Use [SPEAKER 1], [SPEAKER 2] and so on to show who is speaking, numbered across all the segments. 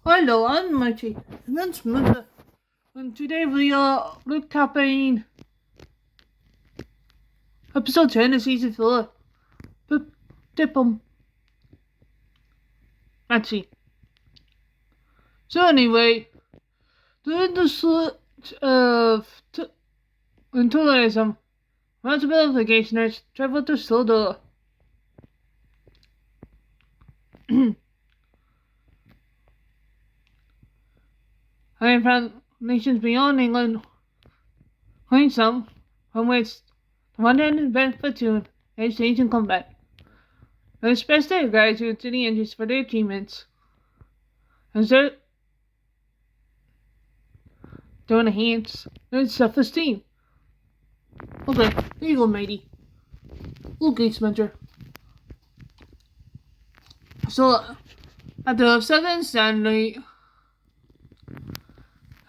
[SPEAKER 1] Hello, I'm Mighty, and that's Mother. And today we are recapping episode 10 of season 4. But tip on Maxi. So anyway, during the slot of tourism, multiple vacationers travel to Sodor. And from nations beyond England, find some from which the wonderland best platoon exchange in combat. And express their gratitude to the engines for their achievements. And so to enhance their self-esteem. Okay, there you go, matey. Okay, smudger. So, at the Southern Stanley,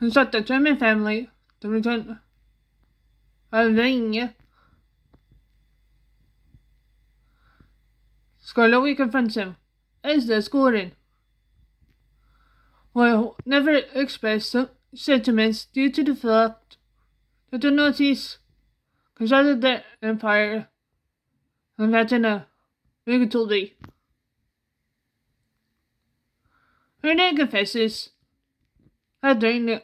[SPEAKER 1] instruct the German family to return Albania. Scarlowi confronts him, as does Gordon. While never expressed sentiments due to the fact that the Nazis constructed their empire and that in a bigotry. René confesses that during the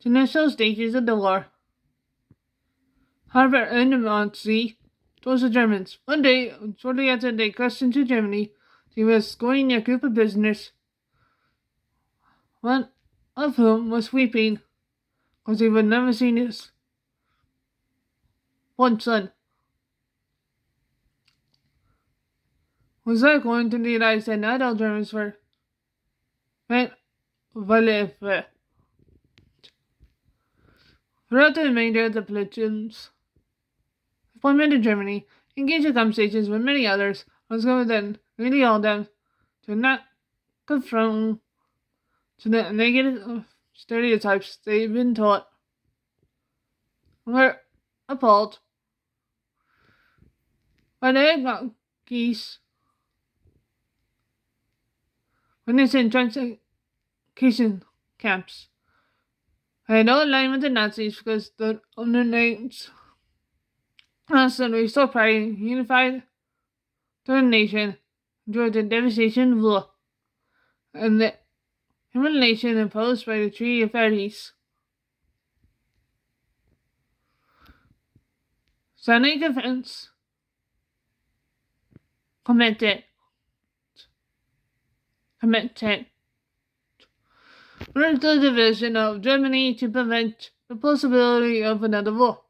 [SPEAKER 1] initial stages of the war, however, animosity towards the Germans. One day, shortly after they crossed into Germany, he was escorting a group of prisoners, one of whom was weeping because he would never seen his one son. Was that going to realize that not all Germans were meant violent? Throughout the remainder of the platoon's deployment to Germany, engaged in conversations with many others, was going then really all them to not conform to the negative stereotypes they've been taught. Were appalled by the Yankees when they sent concentration camps. I had no line with the Nazis because the names constantly so pride unified the nation during the devastation of war and the humiliation imposed by the Treaty of Paris. Standing defense commented urged the division of Germany to prevent the possibility of another war.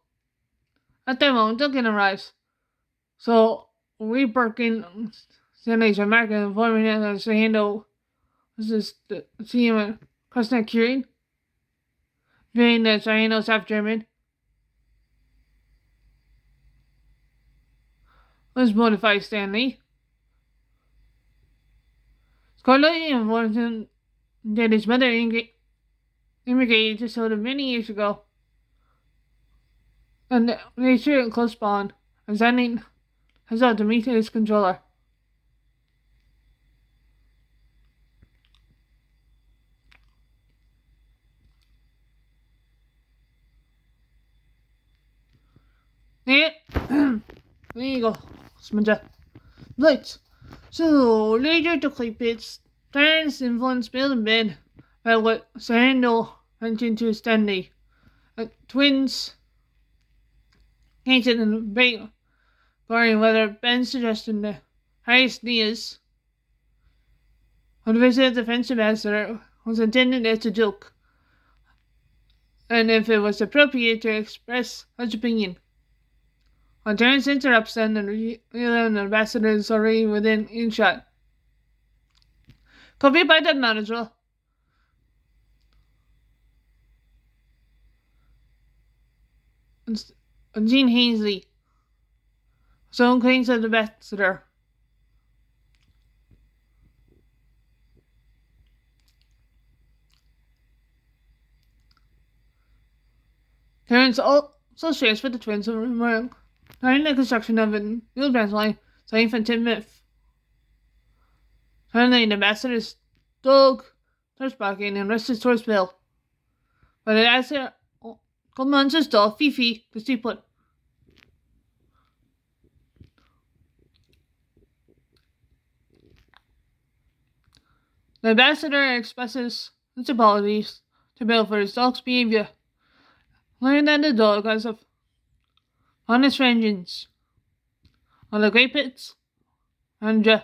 [SPEAKER 1] At that moment, Duncan arrives. So, we Birkin Stanley's American informing us to handle this the team Krasner Curing, being the Chino South German, was mortified Stanley. Scarlett informed him that his mother immigrated to Soda many years ago, and they share a close bond, and Stanley has out to meet his controller. Yeah, there you go, Smudger. Right, so later the Claypits, parents influenced Bill and Ben by what Sandal mentioned to Stanley. Twins Hated and debate regarding whether Ben's suggestion the highest Diaz would visit the French ambassador was intended as a joke, and if it was appropriate to express such opinion. When Terence interrupts them and the ambassador is already within earshot. Copied by the manager. Gene Hainsley, so claims of the ambassador. Terence also shares with the twins during the construction of a new branch line starting from Timothy. Finally, the ambassador's dog starts barking and rushes towards Bill. But it asks her, commands his dog, Fifi, to stay put. The ambassador expresses his apologies to Bill for his dog's behavior, learning that the dog has a honest vengeance on the Great Pits and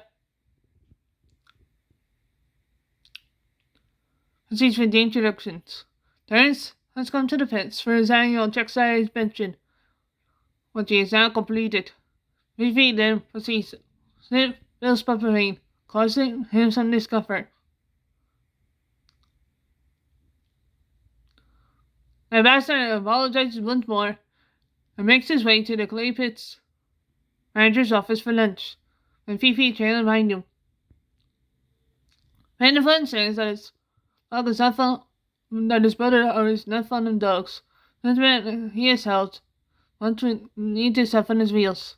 [SPEAKER 1] proceeds with the introductions. Terence has come to the pits for his annual exercise pension, which he has now completed. Fifi then proceeds to snip Bill's pepperine, causing him some discomfort. The ambassador apologizes once more and makes his way to the Clay Pits manager's office for lunch, when Fifi trails behind him. Pendleton says that his dog is not fond, that his brother or is not fond of dogs. Since when he has held, wants to need to step on his wheels.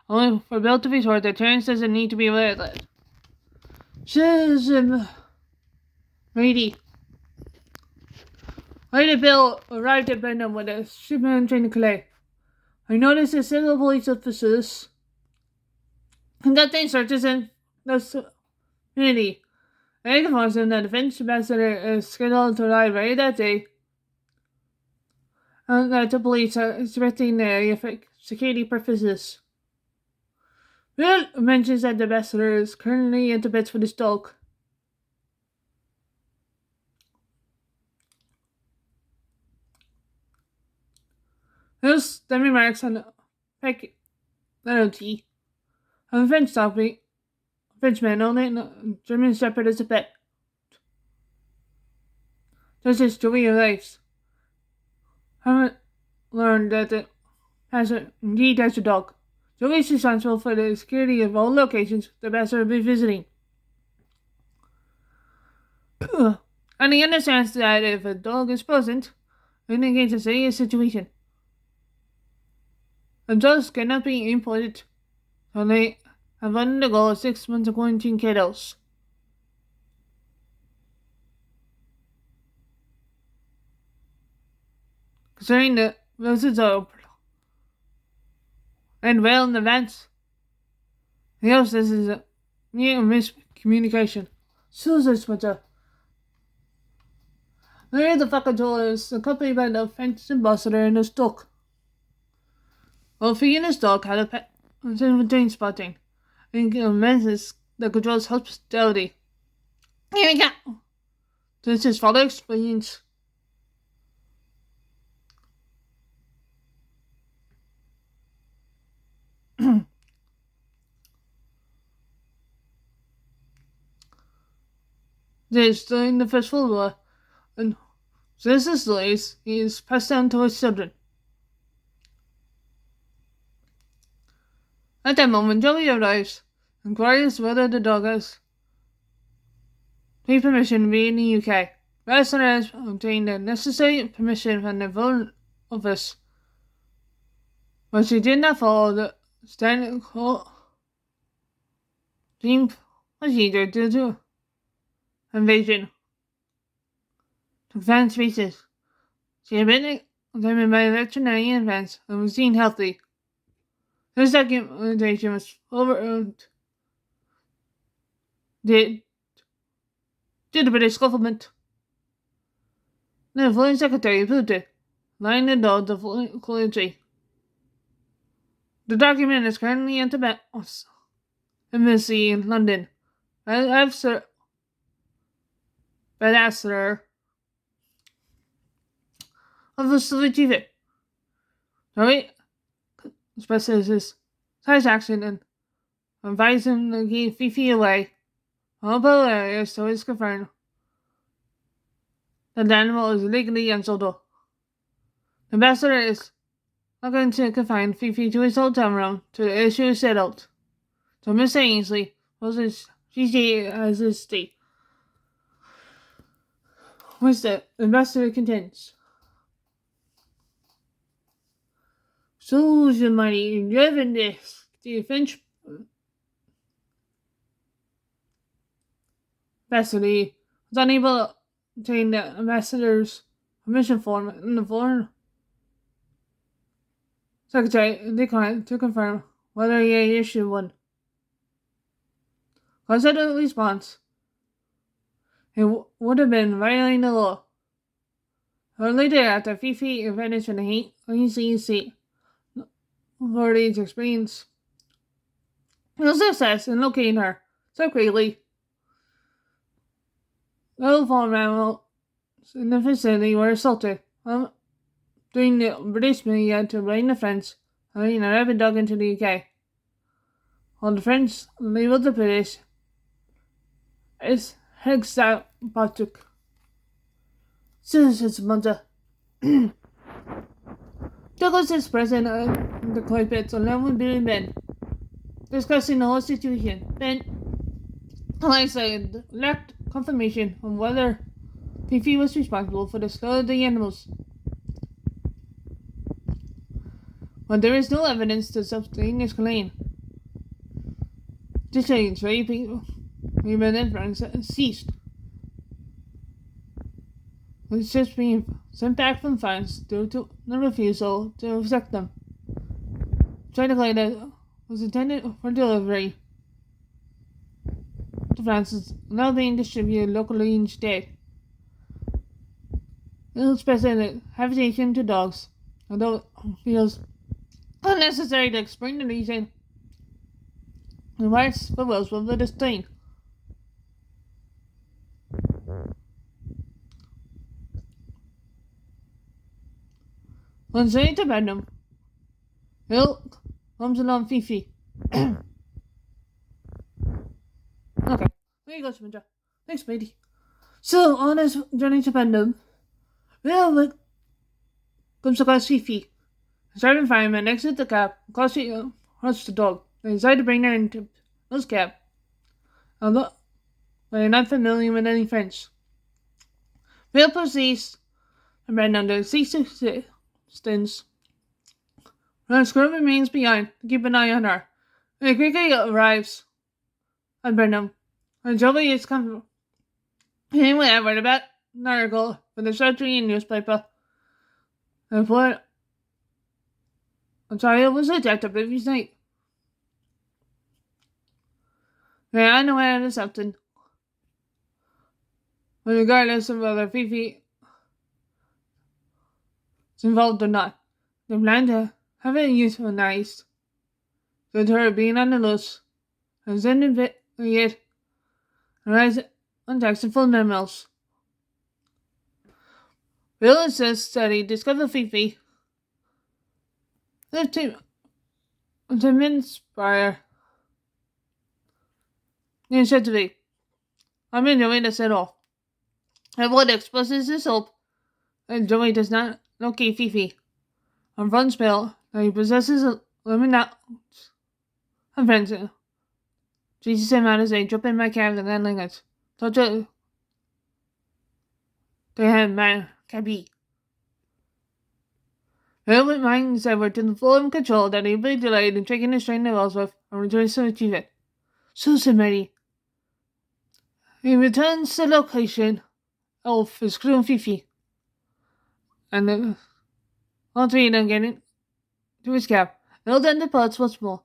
[SPEAKER 1] Only for Bill to be sure that Terence doesn't need to be aware of that. Says Brady. Later, Bill arrived at Brenham with a shipment train to Calais. I noticed that several police officers conducting searches in the community. I informs him that the French ambassador is scheduled to arrive later that day, and that the police are inspecting the area for security purposes. Bill mentions that the ambassador is currently at the pits with his dog. Bill then remarks on the peculiarity of the French dog being Frenchman only a German Shepherd as a pet. Just as Joey arrives, Haven't learned that the passer indeed has a dog. Joey is responsible for the security of all locations the passer will be visiting. And he understands that if a dog is present, it indicates a serious situation. The dogs cannot be imported, so they have undergone 6 months of quarantine kiddos. Concerning the roses are and well in advance, he hopes this is a mere miscommunication. So is smudger. Later, the control is accompanied by the French ambassador and his dog. Both he and his dog had a pet with train spotting, and commences the control's hospitality. Here we go! This his father explains. This during the First World War, and this stories he is passed down to his children. At that moment, Joey arrives and inquires whether the dog has permission to be in the UK. Barrister has obtained the necessary permission from the Foreign Office, but she did not follow the standard team procedure due to invasion to fan species. She had been examined by a veterinary in France and was seen healthy. This documentation was overruled due to the British government. The Foreign Secretary approved it, lying the dog of clergy. The document is currently at the embassy in London. Ambassador of the Soviet Joey expresses his satisfaction and advises him to keep Fifi away from all polar areas so it's confirmed that the animal is legally unsoldable. The ambassador is not going to confine Fifi to his hotel room till the issue is settled. So Mr. Ainsley poses GG as his state. Which the ambassador contends. So the mighty driven this the French Vassily was unable to obtain the ambassador's permission form, and the foreign secretary declined to confirm whether he had issued one. Considered the response, it would have been violating the law. Early thereafter, Fifi vanished from the Haitian seat. Authorities experienced no success in locating her so quickly. No farm animals in the vicinity were assaulted. During the British media to blame the French, leading a rapid dug into the UK. While the French labeled the British as Hexapatrick. Citizens Munza. Douglas is president of the Clipets along with Billy Ben, discussing the whole situation. Ben, like I said, lacked confirmation on whether Fifi was responsible for the slaughter of the animals. But there is no evidence to sustain this claim. This change, raping women and friends ceased. It's just being sent back from France due to the refusal to accept them. China claim that was intended for delivery to France is now being distributed locally instead. It was specific habitation to dogs, although it feels unnecessary to explain the reason the rights for Wells will be disdained. When saying to Benham, Hill comes along Fifi. Okay, there you go, Samantha. Thanks, matey. So, on his journey to Benham, Will comes across Fifi. The servant fireman exits the cab, calls the dog. They decide to bring her into his cab, although they're not familiar with any French. Will proceeds to bend under cease assistance. The squirrel remains behind to keep an eye on her. When he quickly arrives at Brenham, and Joey is coming whatever about an article for the surgery and newspaper. And for a child was attacked the previous night. Yeah, I know I is something. But regardless of whether Fifi is involved or not, they plan to have it euthanized. So to her being on the loose, and then investigate and rise on taxable animals. Bill insists that he discovered Fifi 15 minutes prior. He said to me, I'm enjoying this at all. And what expresses his hope that Joey does not locate Fifi. On front spell that he possesses a lemon out of friends. Jesus and Matt say, jump in my cab and then lingers. Touch it. They had man cabby. Velvet mind severed to the full control that he would be delayed in taking his train to Ellsworth and returns to achieve it. Susan Mary. He returns to the location of his crew and Fifi. And all three of them get into his cab. Bill then departs once more.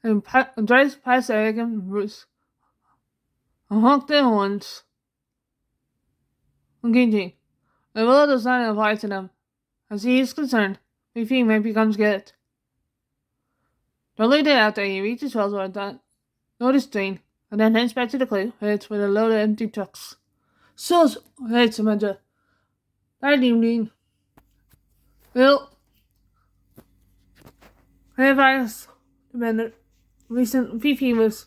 [SPEAKER 1] And drives past Eric and Bruce. And honk their horns. Engaging. The law does not apply to them. As he is concerned, Fifi may become scared. Shortly thereafter, he reaches Wellsworth without notice train, and then heads back to the cliffs with a load of empty trucks. So, head Samantha. That evening, Bill advised the men that recent Fifi was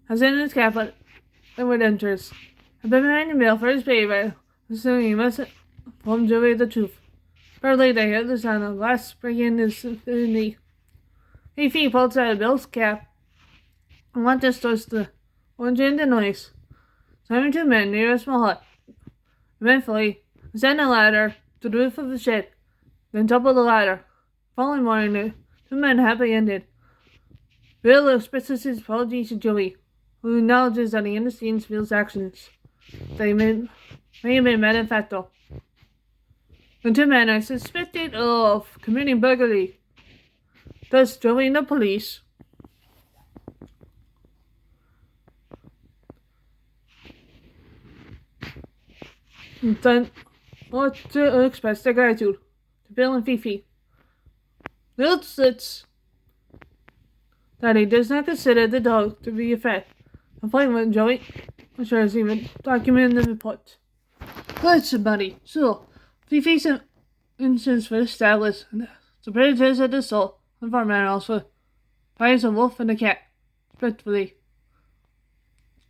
[SPEAKER 1] has in his cab at the wood enters. Had been behind the mail for his paper, so he must inform Joey the truth. Shortly they heard the sound of glass breaking in his vicinity. Fifi pulls out of Bill's cap and went towards the orange in the noise. Simon two men near a small hut. Eventually, ascend a ladder to the roof of the shed, then double the ladder. Following morning, the two men happily ended. Bill expresses his apologies to Joey, who acknowledges that he understands Phil's actions. They may have been manifesto. The two men are suspected of committing burglary, thus joining the police. Then, or to express their gratitude to Bill and Fifi. Bill states that he does not consider the dog to be a threat. The fight with Joey, which is even documented in the report. Good, somebody. So, Fifi's instance for established the predators of the soul and farm animals for fires a wolf and a cat, respectively.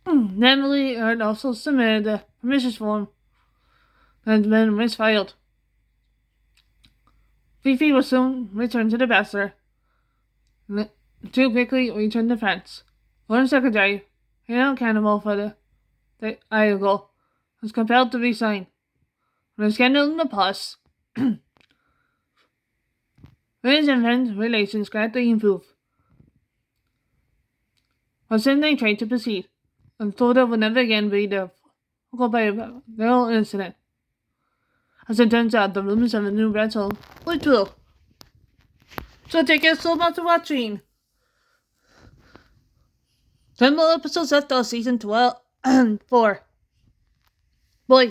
[SPEAKER 1] Emily had also submitted the permission form and had been misfiled. Fifi was soon returned to the bachelor. Too quickly returned to France. Foreign Secretary, accountable for the article, was compelled to resign. When the scandal in the past, British and French relations gradually improved. But soon they tried to proceed, and thought it would never again be the focal point of their own incident. As it turns out, the rumors of a new rental were true. So thank you so much for watching. 10 more episodes left of season 12 and 4. Bye.